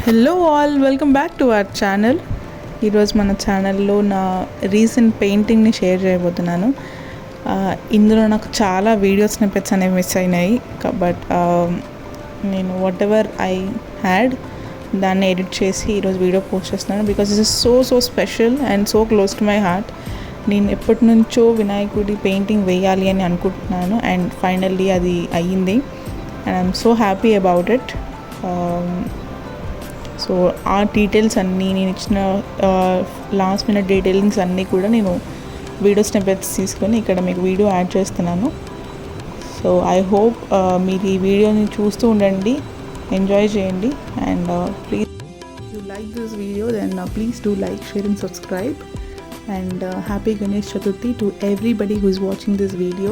Hello all, welcome back to our channel. ఈరోజు మన ఛానల్లో నా రీసెంట్ పెయింటింగ్ని షేర్ చేయబోతున్నాను. ఇందులో నాకు చాలా వీడియో స్నిప్పెట్స్ అనేవి మిస్ అయినాయి, బట్ నేను వాట్ ఎవర్ ఐ హ్యాడ్ దాన్ని ఎడిట్ చేసి ఈరోజు వీడియో పోస్ట్ చేస్తున్నాను. Because this is so special and so close to my heart. నేను ఎప్పటి నుంచో వినాయకుడి పెయింటింగ్ వేయాలి అని అనుకుంటున్నాను, అండ్ ఫైనల్లీ అది అయ్యింది. And I'm so happy about it. So ఆ డీటెయిల్స్ అన్నీ, నేను ఇచ్చిన లాస్ట్ మినిట్ డీటెయిల్స్ అన్నీ కూడా నేను వీడియో స్నిప్పెట్స్ తీసుకొని ఇక్కడ మీకు వీడియో యాడ్ చేస్తున్నాను. సో ఐ హోప్ మీరు ఈ వీడియోని చూస్తూ ఉండండి, ఎంజాయ్ చేయండి. And please you like this video, then please do like, share and subscribe. And happy Ganesh Chaturthi to everybody who is watching this video.